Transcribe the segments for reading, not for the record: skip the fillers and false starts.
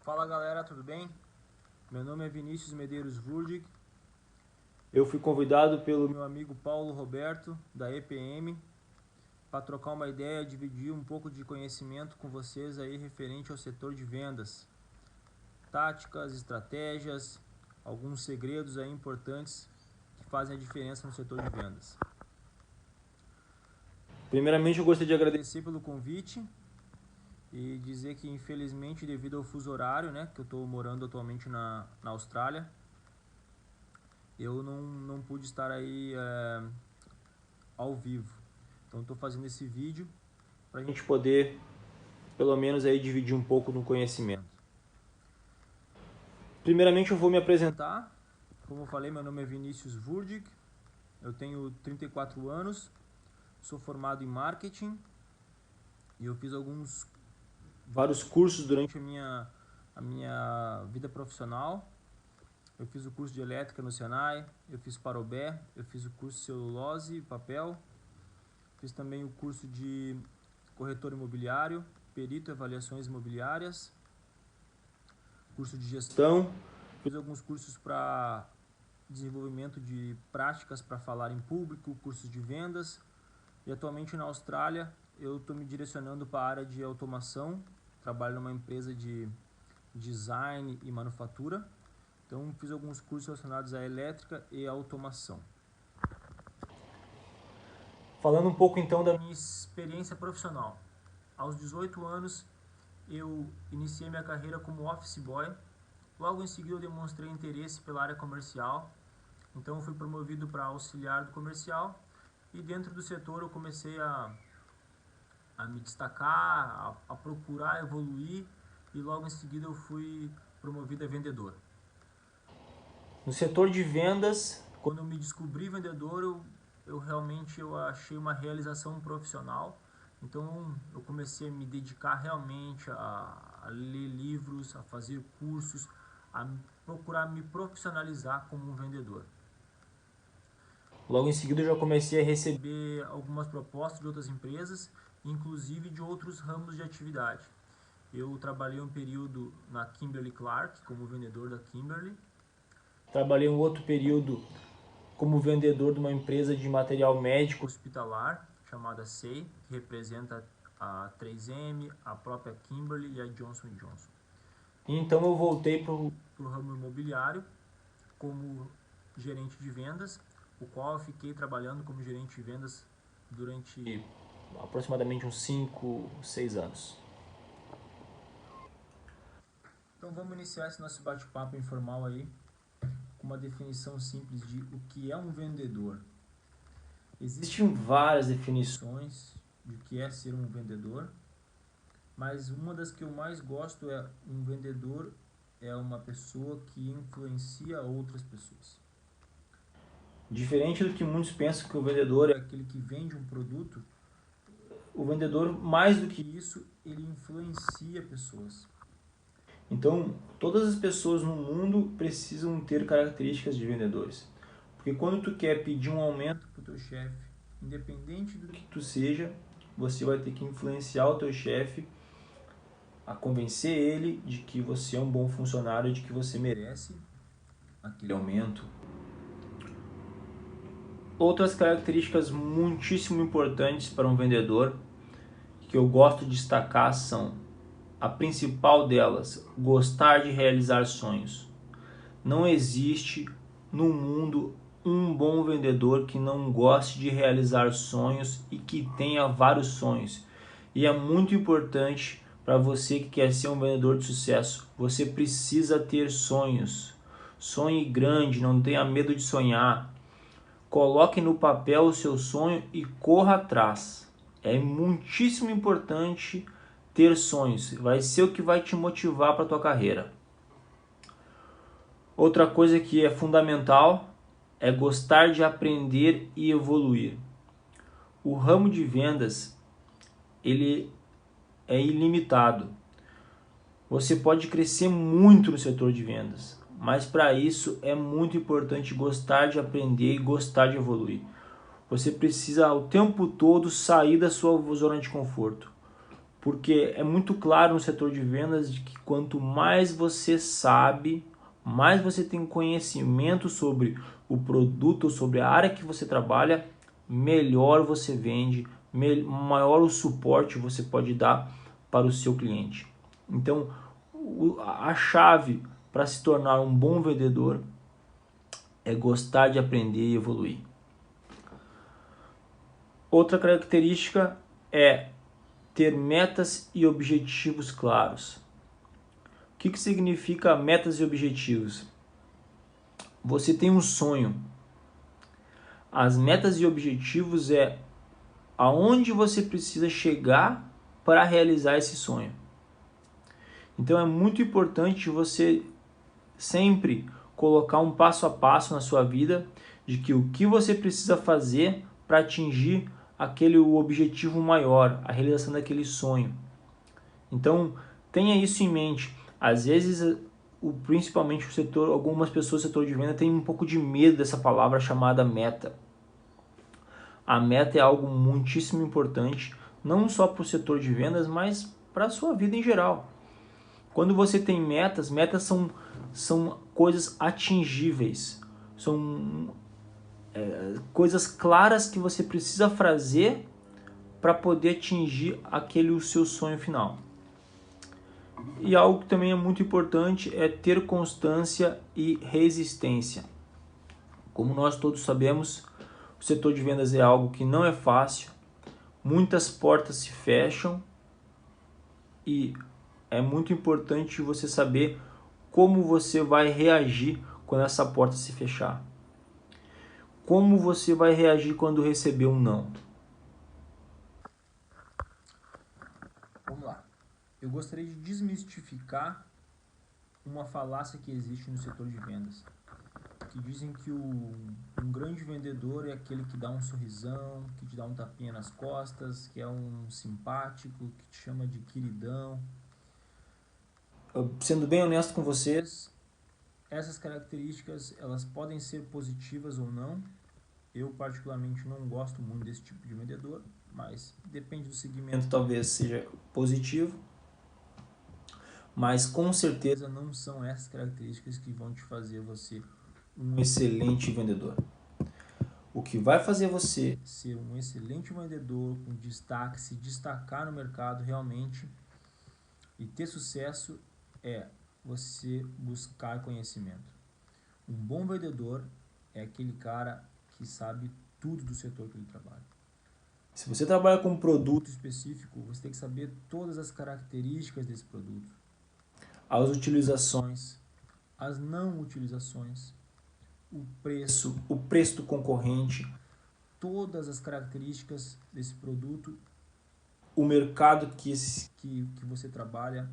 Fala galera, tudo bem? Meu nome é Vinícius Medeiros Wurdig. Eu fui convidado pelo meu amigo Paulo Roberto, da EPM, para trocar uma ideia, dividir um pouco de conhecimento com vocês aí referente ao setor de vendas. Táticas, estratégias, alguns segredos aí importantes que fazem a diferença no setor de vendas. Primeiramente eu gostaria de agradecer pelo convite e dizer que infelizmente devido ao fuso horário, que eu estou morando atualmente na Austrália, eu não pude estar aí ao vivo. Então estou fazendo esse vídeo para a gente poder pelo menos aí dividir um pouco do conhecimento. Primeiramente eu vou me apresentar. Como eu falei, meu nome é Vinícius Wurdig, eu tenho 34 anos, sou formado em marketing e eu fiz vários cursos durante a minha vida profissional. Eu fiz o curso de elétrica no Senai, eu fiz Parobé, eu fiz o curso de celulose e papel, fiz também o curso de corretor imobiliário, perito em avaliações imobiliárias, curso de gestão, fiz alguns cursos para desenvolvimento de práticas para falar em público, cursos de vendas, e atualmente na Austrália eu estou me direcionando para a área de automação, trabalho numa empresa de design e manufatura. Então fiz alguns cursos relacionados à elétrica e à automação. Falando um pouco então da minha experiência profissional. Aos 18 anos eu iniciei minha carreira como office boy. Logo em seguida eu demonstrei interesse pela área comercial. Então eu fui promovido para auxiliar do comercial e dentro do setor eu comecei a me destacar, a procurar evoluir e logo em seguida eu fui promovido a vendedor. No setor de vendas, quando eu me descobri vendedor, eu realmente achei uma realização profissional. Então eu comecei a me dedicar realmente a ler livros, a fazer cursos, a procurar me profissionalizar como um vendedor. Logo em seguida eu já comecei a receber algumas propostas de outras empresas, inclusive de outros ramos de atividade. Eu trabalhei um período na Kimberly-Clark como vendedor da Kimberly. Trabalhei um outro período como vendedor de uma empresa de material médico hospitalar chamada SEI, que representa a 3M, a própria Kimberly e a Johnson & Johnson. Então eu voltei para o ramo imobiliário como gerente de vendas, o qual eu fiquei trabalhando como gerente de vendas durante aproximadamente uns 5, 6 anos. Então vamos iniciar esse nosso bate-papo informal aí com uma definição simples de o que é um vendedor. Existem várias definições de o que é ser um vendedor, mas uma das que eu mais gosto é um vendedor é uma pessoa que influencia outras pessoas. Diferente do que muitos pensam que o vendedor é aquele que vende um produto, o vendedor, mais do que isso, ele influencia pessoas. Então, todas as pessoas no mundo precisam ter características de vendedores. Porque quando tu quer pedir um aumento para o teu chefe, independente do que tu seja, você vai ter que influenciar o teu chefe a convencer ele de que você é um bom funcionário, de que você merece aquele aumento. Outras características muitíssimo importantes para um vendedor que eu gosto de destacar são: a principal delas, gostar de realizar sonhos. Não existe no mundo um bom vendedor que não goste de realizar sonhos e que tenha vários sonhos. E é muito importante para você que quer ser um vendedor de sucesso, você precisa ter sonhos. Sonhe grande, não tenha medo de sonhar. Coloque no papel o seu sonho e corra atrás. É muitíssimo importante ter sonhos, vai ser o que vai te motivar para a tua carreira. Outra coisa que é fundamental é gostar de aprender e evoluir. O ramo de vendas, ele é ilimitado. Você pode crescer muito no setor de vendas, mas para isso é muito importante gostar de aprender e gostar de evoluir. Você precisa o tempo todo sair da sua zona de conforto. Porque é muito claro no setor de vendas de que quanto mais você sabe, mais você tem conhecimento sobre o produto, sobre a área que você trabalha, melhor você vende, maior o suporte você pode dar para o seu cliente. Então, a chave para se tornar um bom vendedor é gostar de aprender e evoluir. Outra característica é ter metas e objetivos claros. O que significa metas e objetivos? Você tem um sonho. As metas e objetivos é aonde você precisa chegar para realizar esse sonho. Então é muito importante você sempre colocar um passo a passo na sua vida de que o que você precisa fazer para atingir aquele objetivo maior, a realização daquele sonho. Então tenha isso em mente. Às vezes, principalmente o setor, algumas pessoas do setor de venda têm um pouco de medo dessa palavra chamada meta. A meta é algo muitíssimo importante, não só para o setor de vendas, mas para a sua vida em geral. Quando você tem metas, metas são coisas atingíveis, são coisas claras que você precisa fazer para poder atingir o seu sonho final. E algo que também é muito importante é ter constância e resistência. Como nós todos sabemos, o setor de vendas é algo que não é fácil, muitas portas se fecham e é muito importante você saber como você vai reagir quando essa porta se fechar. Como você vai reagir quando receber um não? Vamos lá. Eu gostaria de desmistificar uma falácia que existe no setor de vendas. Que dizem que um grande vendedor é aquele que dá um sorrisão, que te dá um tapinha nas costas, que é um simpático, que te chama de queridão. Sendo bem honesto com vocês, essas características elas podem ser positivas ou não. Eu particularmente não gosto muito desse tipo de vendedor, mas depende do segmento, talvez seja positivo. Mas com certeza não são essas características que vão te fazer você um excelente vendedor. O que vai fazer você ser um excelente vendedor, com destaque, se destacar no mercado realmente e ter sucesso é você buscar conhecimento. Um bom vendedor é aquele cara que sabe tudo do setor que ele trabalha. Se você trabalha com um produto específico, você tem que saber todas as características desse produto, as utilizações, as não utilizações, o preço do concorrente, todas as características desse produto, o mercado que você trabalha,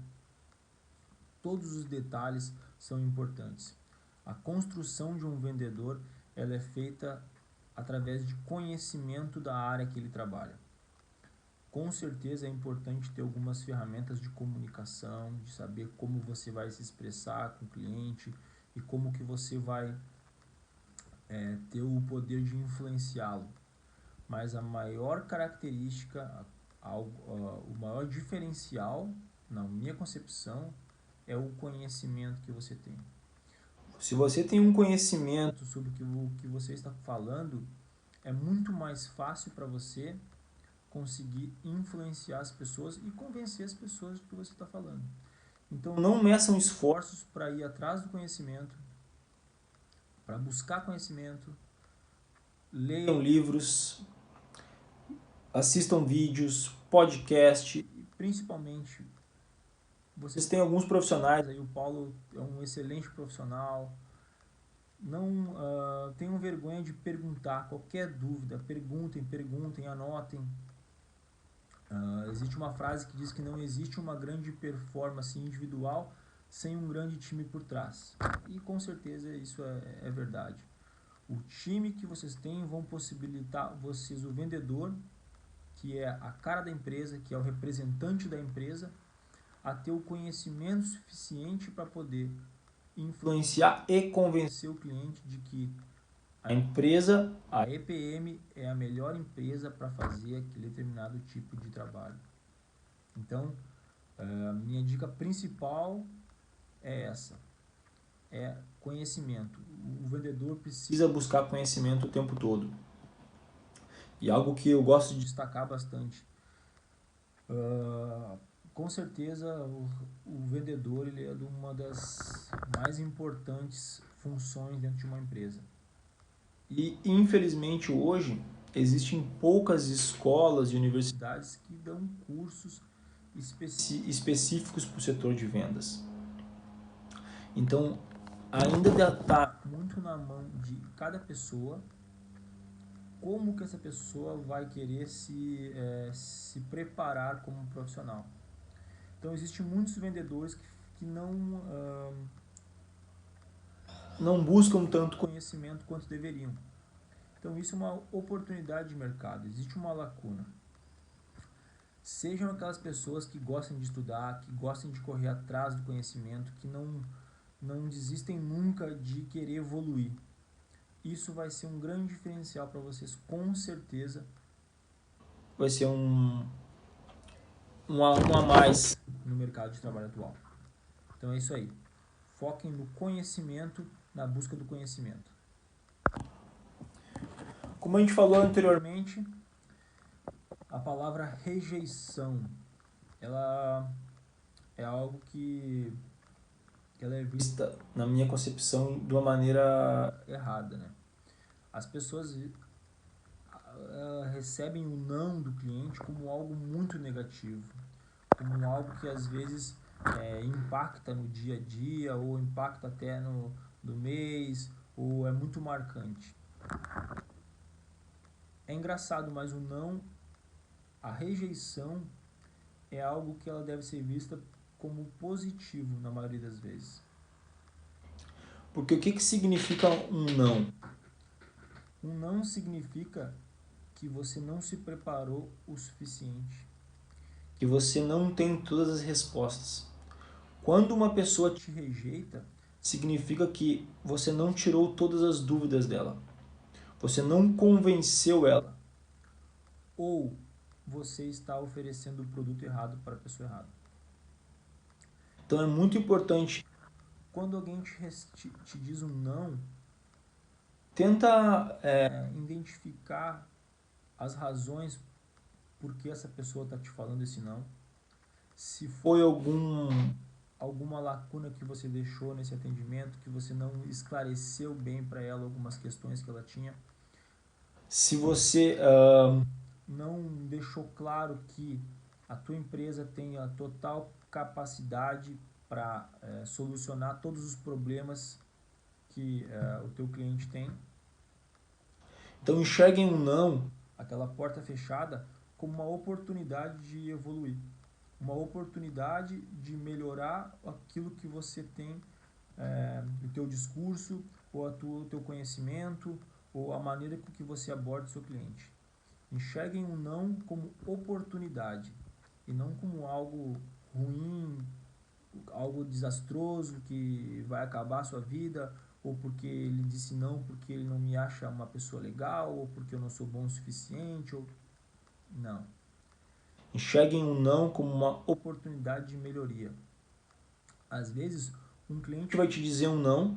todos os detalhes são importantes. A construção de um vendedor ela é feita através de conhecimento da área que ele trabalha. Com certeza é importante ter algumas ferramentas de comunicação, de saber como você vai se expressar com o cliente e como que você vai ter o poder de influenciá-lo. Mas a maior característica, o maior diferencial, na minha concepção, é o conhecimento que você tem. Se você tem um conhecimento sobre o que você está falando, é muito mais fácil para você conseguir influenciar as pessoas e convencer as pessoas do que você está falando. Então não meçam esforços para ir atrás do conhecimento, para buscar conhecimento, leiam livros, assistam vídeos, podcast e principalmente vocês têm alguns profissionais aí, o Paulo é um excelente profissional. Não tenham vergonha de perguntar qualquer dúvida, perguntem, anotem. Existe uma frase que diz que não existe uma grande performance individual sem um grande time por trás. E com certeza isso é verdade. O time que vocês têm vão possibilitar vocês, o vendedor, que é a cara da empresa, que é o representante da empresa, a ter o conhecimento suficiente para poder influenciar e convencer o cliente de que a empresa, a EPM, é a melhor empresa para fazer aquele determinado tipo de trabalho. Então, a minha dica principal é essa, é conhecimento. O vendedor precisa buscar conhecimento o tempo todo. E algo que eu gosto de destacar bastante, com certeza o vendedor ele é uma das mais importantes funções dentro de uma empresa. E infelizmente hoje existem poucas escolas e universidades que dão cursos específicos para o setor de vendas. Então, ainda está muito na mão de cada pessoa como que essa pessoa vai querer se preparar como profissional. Então, existem muitos vendedores que não buscam tanto conhecimento quanto deveriam. Então, isso é uma oportunidade de mercado, existe uma lacuna. Sejam aquelas pessoas que gostam de estudar, que gostam de correr atrás do conhecimento, que não desistem nunca de querer evoluir. Isso vai ser um grande diferencial para vocês, com certeza. Vai ser um a mais no mercado de trabalho atual. Então é isso aí. Foquem no conhecimento, na busca do conhecimento. Como a gente falou anteriormente, a palavra rejeição, ela é algo que ela é vista, na minha concepção, de uma maneira errada, né? As pessoas recebem o não do cliente como algo muito negativo, como algo que às vezes impacta no dia a dia, ou impacta até no mês, ou é muito marcante. É engraçado, mas o não, a rejeição é algo que ela deve ser vista como positivo na maioria das vezes. Porque o que significa um não? Um não significa que você não se preparou o suficiente, que você não tem todas as respostas. Quando uma pessoa te rejeita, significa que você não tirou todas as dúvidas dela, você não convenceu ela, ou você está oferecendo o produto errado para a pessoa errada. Então é muito importante, quando alguém te diz um não, tenta identificar as razões por que essa pessoa está te falando esse não. Se foi alguma lacuna que você deixou nesse atendimento, que você não esclareceu bem para ela algumas questões que ela tinha. Se você não deixou claro que a tua empresa tem a total capacidade para solucionar todos os problemas que o teu cliente tem. Então enxerguem um não, aquela porta fechada, como uma oportunidade de evoluir, uma oportunidade de melhorar aquilo que você tem, o teu discurso, ou o teu conhecimento, ou a maneira com que você aborda o seu cliente. Enxerguem um não como oportunidade e não como algo ruim, algo desastroso que vai acabar a sua vida, ou porque ele disse não porque ele não me acha uma pessoa legal, ou porque eu não sou bom o suficiente, ou não. Enxerguem um não como uma oportunidade de melhoria. Às vezes, um cliente vai te dizer um não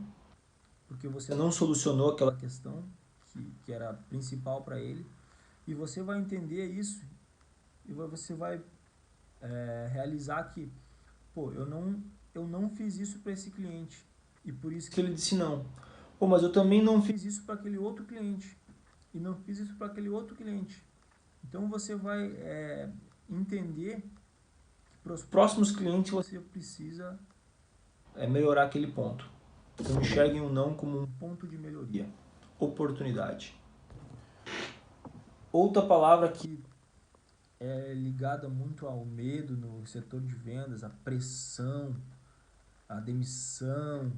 porque você não solucionou aquela questão que era principal para ele, e você vai entender isso e você vai realizar que, pô, eu não fiz isso para esse cliente e por isso que ele disse não. Pô, mas eu também não fiz isso para aquele outro cliente e não fiz isso para aquele outro cliente. Então você vai entender que para os próximos clientes você precisa melhorar aquele ponto. Então enxerguem o não como um ponto de melhoria, oportunidade. Outra palavra que é ligada muito ao medo no setor de vendas, a pressão, a demissão,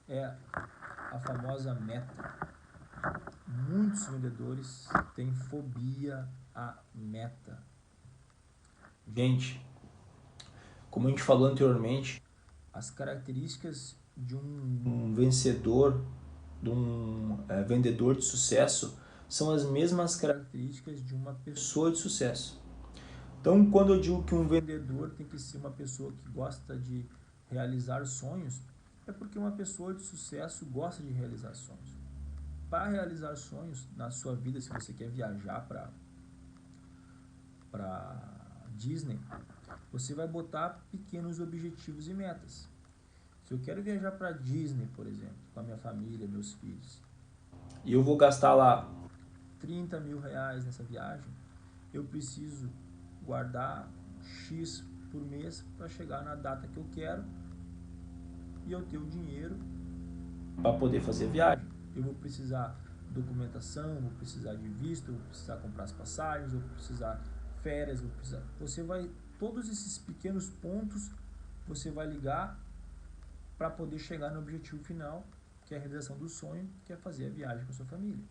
é a famosa meta. Muitos vendedores têm fobia à meta. Gente, como a gente falou anteriormente, as características de um vencedor, de um vendedor de sucesso, são as mesmas características de uma pessoa de sucesso. Então, quando eu digo que um vendedor tem que ser uma pessoa que gosta de realizar sonhos, é porque uma pessoa de sucesso gosta de realizar sonhos. Para realizar sonhos na sua vida, se você quer viajar para Disney, você vai botar pequenos objetivos e metas. Se eu quero viajar para Disney, por exemplo, com a minha família, meus filhos, e eu vou gastar lá 30 mil reais nessa viagem, eu preciso guardar X por mês para chegar na data que eu quero e eu ter o dinheiro para poder fazer a viagem. Eu vou precisar documentação, vou precisar de visto, vou precisar comprar as passagens, vou precisar férias, vou precisar. Você vai, todos esses pequenos pontos você vai ligar para poder chegar no objetivo final, que é a realização do sonho, que é fazer a viagem com a sua família.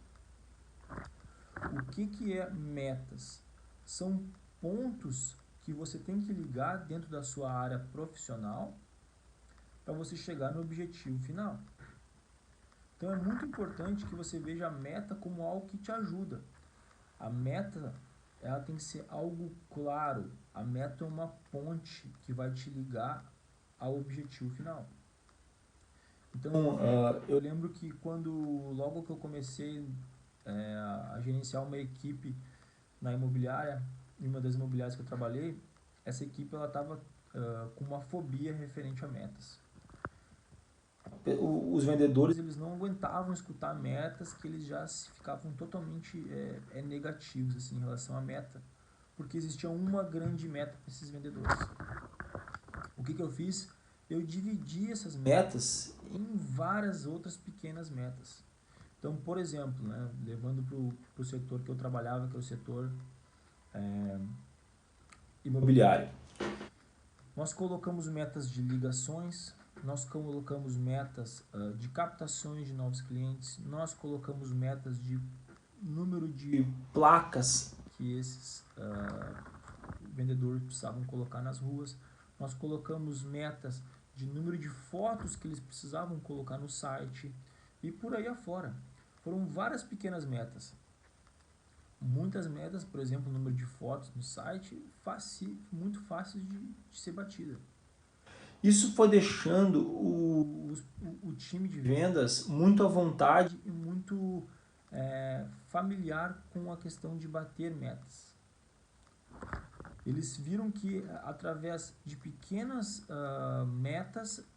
O que é metas? São pontos que você tem que ligar dentro da sua área profissional para você chegar no objetivo final. Então é muito importante que você veja a meta como algo que te ajuda. A meta, ela tem que ser algo claro. A meta é uma ponte que vai te ligar ao objetivo final. Então, eu lembro que logo que eu comecei a gerenciar uma equipe na imobiliária, em uma das imobiliárias que eu trabalhei, essa equipe ela estava com uma fobia referente a metas. Os vendedores eles não aguentavam escutar metas que eles já ficavam totalmente negativos assim, em relação à meta, porque existia uma grande meta para esses vendedores. O que eu fiz? Eu dividi essas metas em várias outras pequenas metas. Então, por exemplo, né, levando para o setor que eu trabalhava, que é o setor imobiliário. Nós colocamos metas de ligações, nós colocamos metas de captações de novos clientes, nós colocamos metas de número de placas que esses vendedores precisavam colocar nas ruas, nós colocamos metas de número de fotos que eles precisavam colocar no site e por aí afora. Foram várias pequenas metas. Muitas metas, por exemplo, o número de fotos no site, muito fácil de ser batida. Isso foi deixando o time de vendas muito à vontade e muito familiar com a questão de bater metas. Eles viram que através de pequenas metas,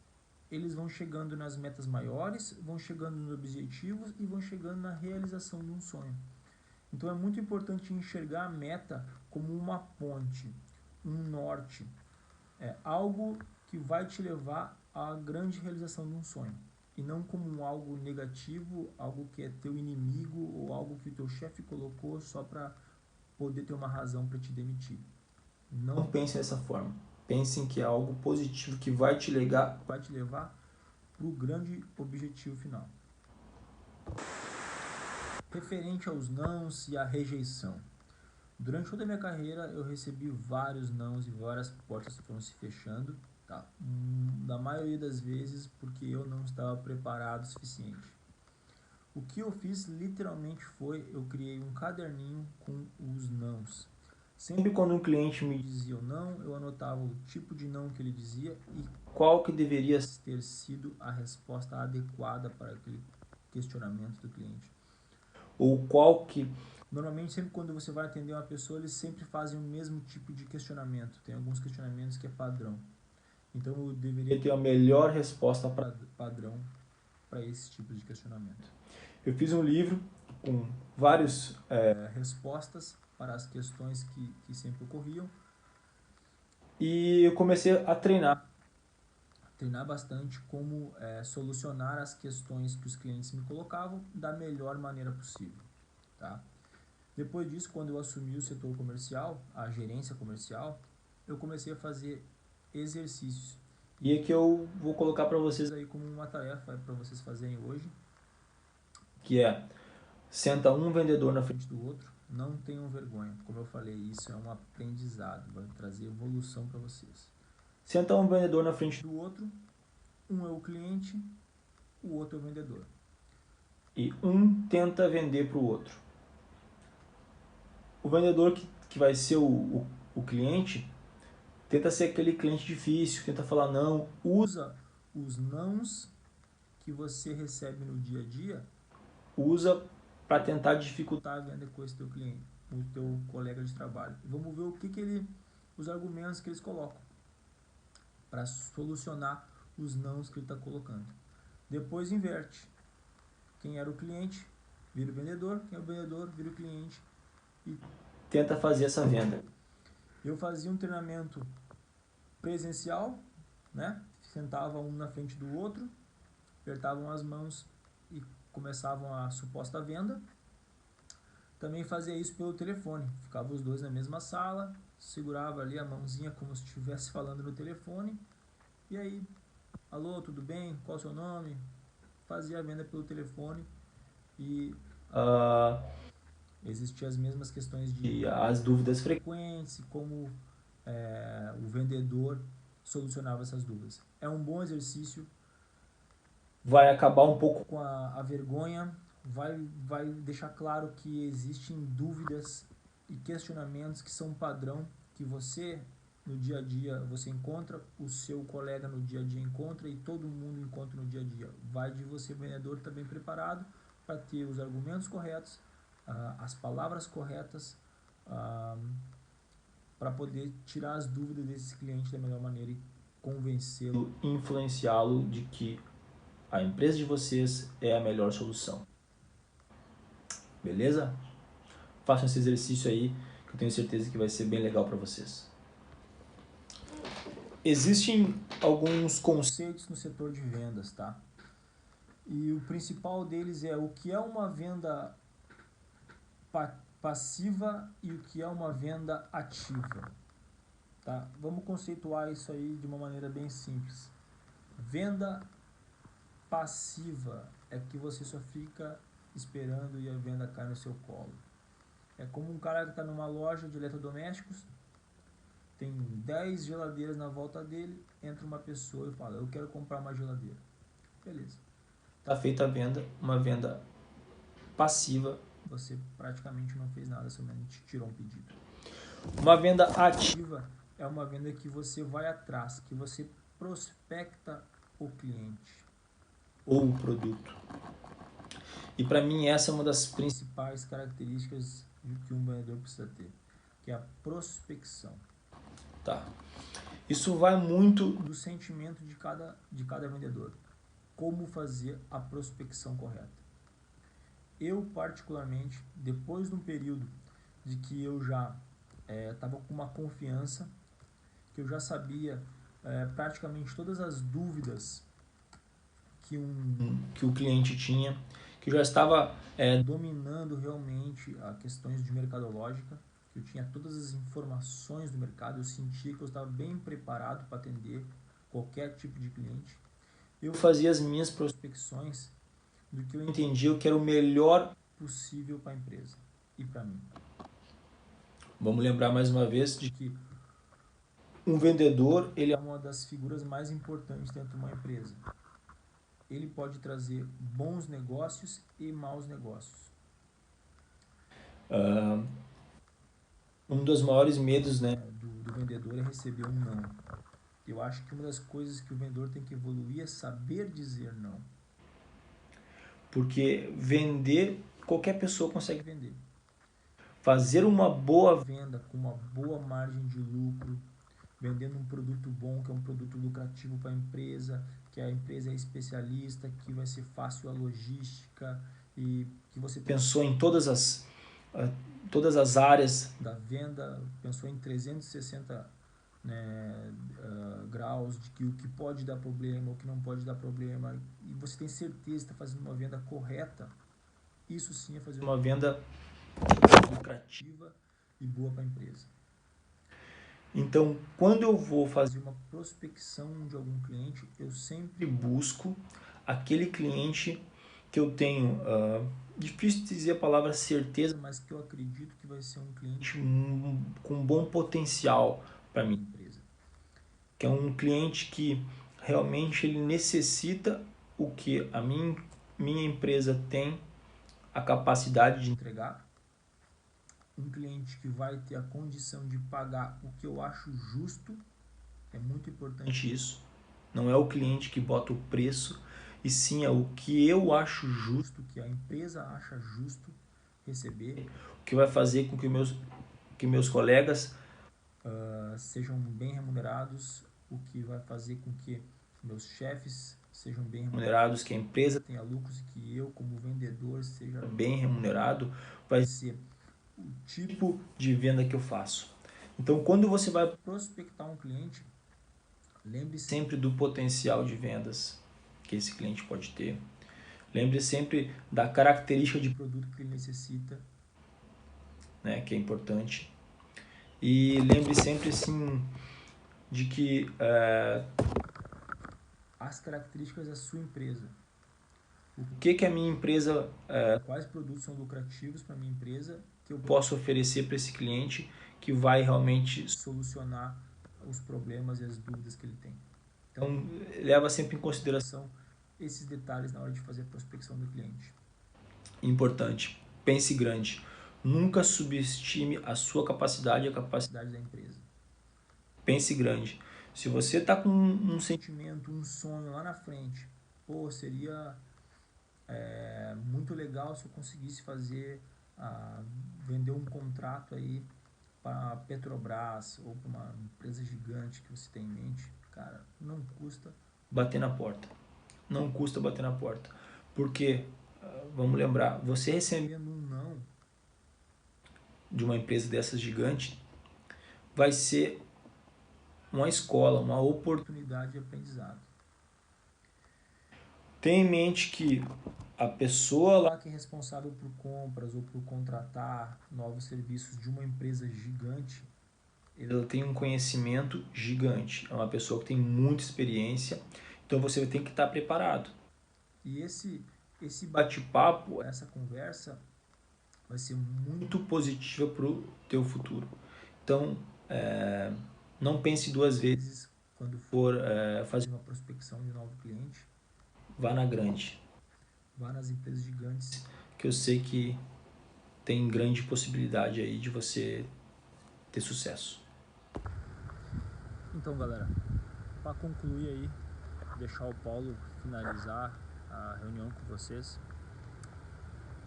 eles vão chegando nas metas maiores, vão chegando nos objetivos e vão chegando na realização de um sonho. Então é muito importante enxergar a meta como uma ponte, um norte, algo que vai te levar à grande realização de um sonho. E não como algo negativo, algo que é teu inimigo ou algo que o teu chefe colocou só para poder ter uma razão para te demitir. Não pense dessa forma. Pense em que é algo positivo que vai te levar para o grande objetivo final. Referente aos nãos e à rejeição. Durante toda a minha carreira eu recebi vários nãos e várias portas foram se fechando, tá? Na maioria das vezes porque eu não estava preparado o suficiente. O que eu fiz literalmente foi, eu criei um caderninho com os nãos. Sempre quando um cliente me dizia o não, eu anotava o tipo de não que ele dizia e qual que deveria ter sido a resposta adequada para aquele questionamento do cliente. Ou qual que... Normalmente, sempre quando você vai atender uma pessoa, eles sempre fazem o mesmo tipo de questionamento. Tem alguns questionamentos que é padrão. Então, eu deveria ter a melhor resposta padrão para esse tipo de questionamento. Eu fiz um livro com várias respostas para as questões que sempre ocorriam. E eu comecei a treinar bastante como solucionar as questões que os clientes me colocavam da melhor maneira possível. Tá? Depois disso, quando eu assumi o setor comercial, a gerência comercial, eu comecei a fazer exercícios. E é que eu vou colocar para vocês aí como uma tarefa para vocês fazerem hoje, que é: senta um vendedor na frente do outro, não tenham vergonha. Como eu falei, isso é um aprendizado, vai trazer evolução para vocês. Senta um vendedor na frente do outro, um é o cliente, o outro é o vendedor. E um tenta vender para o outro. O vendedor que vai ser o o cliente, tenta ser aquele cliente difícil, tenta falar não, usa os nãos que você recebe no dia a dia, usa para tentar dificultar a venda com esse teu cliente, com o teu colega de trabalho. Vamos ver os argumentos que eles colocam para solucionar os nãos que ele está colocando. Depois inverte. Quem era o cliente vira o vendedor, quem é o vendedor vira o cliente e tenta fazer essa venda. Eu fazia um treinamento presencial, né? Sentava um na frente do outro, apertavam as mãos e começavam a suposta venda. Também fazia isso pelo telefone, ficava os dois na mesma sala, segurava ali a mãozinha como se estivesse falando no telefone, e aí, alô, tudo bem? Qual é o seu nome? Fazia a venda pelo telefone e existiam as mesmas questões de as dúvidas frequentes, como o vendedor solucionava essas dúvidas. É um bom exercício, vai acabar um pouco com a vergonha, vai deixar claro que existem dúvidas e questionamentos que são padrão, que você no dia a dia você encontra, o seu colega no dia a dia encontra e todo mundo encontra no dia a dia. Vai de você, vendedor, estar bem preparado para ter os argumentos corretos, as palavras corretas, para poder tirar as dúvidas desse cliente da melhor maneira e convencê-lo, influenciá-lo de que a empresa de vocês é a melhor solução. Beleza? Façam esse exercício aí, que eu tenho certeza que vai ser bem legal para vocês. Existem alguns conceitos no setor de vendas, tá? E o principal deles é o que é uma venda passiva e o que é uma venda ativa, tá? Vamos conceituar isso aí de uma maneira bem simples. Venda passiva é que você só fica esperando e a venda cai no seu colo. É como um cara que está numa loja de eletrodomésticos, tem 10 geladeiras na volta dele, entra uma pessoa e fala, eu quero comprar uma geladeira. Beleza. Está feita a venda, uma venda passiva, você praticamente não fez nada, somente tirou um pedido. Uma venda ativa é uma venda que você vai atrás, que você prospecta o cliente ou o produto. E para mim essa é uma das principais características que um vendedor precisa ter, que é a prospecção. Tá. Isso vai muito do sentimento de cada vendedor. Como fazer a prospecção correta. Eu, particularmente, depois de um período de que eu já estava com uma confiança, que eu já sabia praticamente todas as dúvidas que o cliente tinha, que eu já estava dominando realmente as questões de mercadológica, que eu tinha todas as informações do mercado, eu sentia que eu estava bem preparado para atender qualquer tipo de cliente. Eu fazia as minhas prospecções do que eu entendia que era o melhor possível para a empresa e para mim. Vamos lembrar mais uma vez de que um vendedor, ele é uma das figuras mais importantes dentro de uma empresa. Ele pode trazer bons negócios e maus negócios. Um dos maiores medos, né, do vendedor é receber um não. Eu acho que uma das coisas que o vendedor tem que evoluir é saber dizer não. Porque vender, qualquer pessoa consegue vender. Fazer uma boa venda com uma boa margem de lucro, vendendo um produto bom, que é um produto lucrativo para a empresa, que a empresa é especialista, que vai ser fácil a logística e que você pensou em todas as áreas da venda, pensou em 360 graus de que o que pode dar problema, o que não pode dar problema, e você tem certeza que está fazendo uma venda correta, isso sim é fazer uma venda lucrativa e boa para a empresa. Então, quando eu vou fazer uma prospecção de algum cliente, eu sempre busco aquele cliente que eu tenho, difícil dizer a palavra certeza, mas que eu acredito que vai ser um cliente com bom potencial para a minha empresa. Que é um cliente que realmente ele necessita o que a minha empresa tem a capacidade de entregar, um cliente que vai ter a condição de pagar o que eu acho justo. É muito importante isso. Não é o cliente que bota o preço, e sim é o que eu acho justo, que a empresa acha justo receber, o que vai fazer com que meus colegas sejam bem remunerados, o que vai fazer com que meus chefes sejam bem remunerados, que a empresa tenha lucros e que eu, como vendedor, seja bem remunerado, vai ser o tipo de venda que eu faço. Então, quando você vai prospectar um cliente, lembre sempre do potencial de vendas que esse cliente pode ter. Lembre sempre da característica de produto que ele necessita, né, que é importante. E lembre sempre, assim, de que as características da sua empresa. O que a minha empresa, quais produtos são lucrativos para a minha empresa que eu posso oferecer para esse cliente que vai realmente solucionar os problemas e as dúvidas que ele tem. Então, leva sempre em consideração esses detalhes na hora de fazer a prospecção do cliente. Importante, pense grande. Nunca subestime a sua capacidade e a capacidade da empresa. Pense grande. Se você está com um sentimento, um sonho lá na frente, pô, seria muito legal se eu conseguisse vender um contrato aí para a Petrobras ou para uma empresa gigante que você tem em mente, cara, não custa bater na porta. Não custa bater na porta. Porque, vamos lembrar, você recebendo um não de uma empresa dessas gigante, vai ser uma escola, uma oportunidade de aprendizado. Tenha em mente que a pessoa lá que é responsável por compras ou por contratar novos serviços de uma empresa gigante, ela tem um conhecimento gigante. É uma pessoa que tem muita experiência, então você tem que estar preparado. E esse bate-papo, essa conversa, vai ser muito positiva para o teu futuro. Então, não pense duas vezes quando for fazer uma prospecção de novo cliente. Vá na grande. Vá nas empresas gigantes, que eu sei que tem grande possibilidade aí de você ter sucesso. Então, galera, para concluir aí, deixar o Paulo finalizar a reunião com vocês,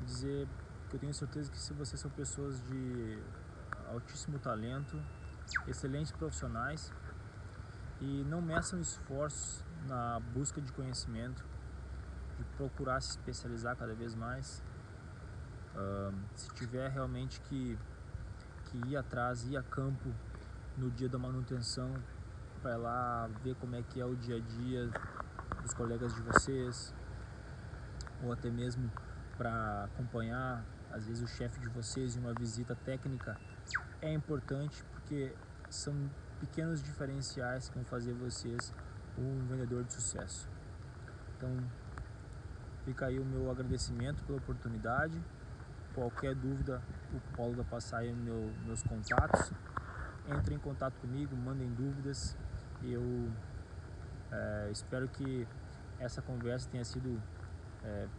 dizer que eu tenho certeza que se vocês são pessoas de altíssimo talento, excelentes profissionais e não meçam esforços na busca de conhecimento, de procurar se especializar cada vez mais. Se tiver realmente que ir atrás, ir a campo no dia da manutenção, para lá ver como é que é o dia a dia dos colegas de vocês, ou até mesmo para acompanhar às vezes o chefe de vocês em uma visita técnica, é importante porque são pequenos diferenciais que vão fazer vocês um vendedor de sucesso. Então fica aí o meu agradecimento pela oportunidade. Qualquer dúvida, o Paulo vai passar aí meus contatos. Entrem em contato comigo, mandem dúvidas. Eu espero que essa conversa tenha sido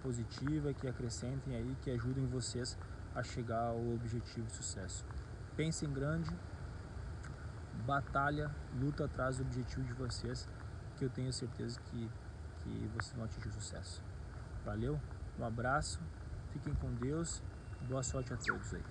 positiva, que acrescentem aí, que ajudem vocês a chegar ao objetivo de sucesso. Pensem grande, batalha, luta atrás do objetivo de vocês, que eu tenho certeza que vocês vão atingir o sucesso. Valeu, um abraço, fiquem com Deus, boa sorte a todos aí.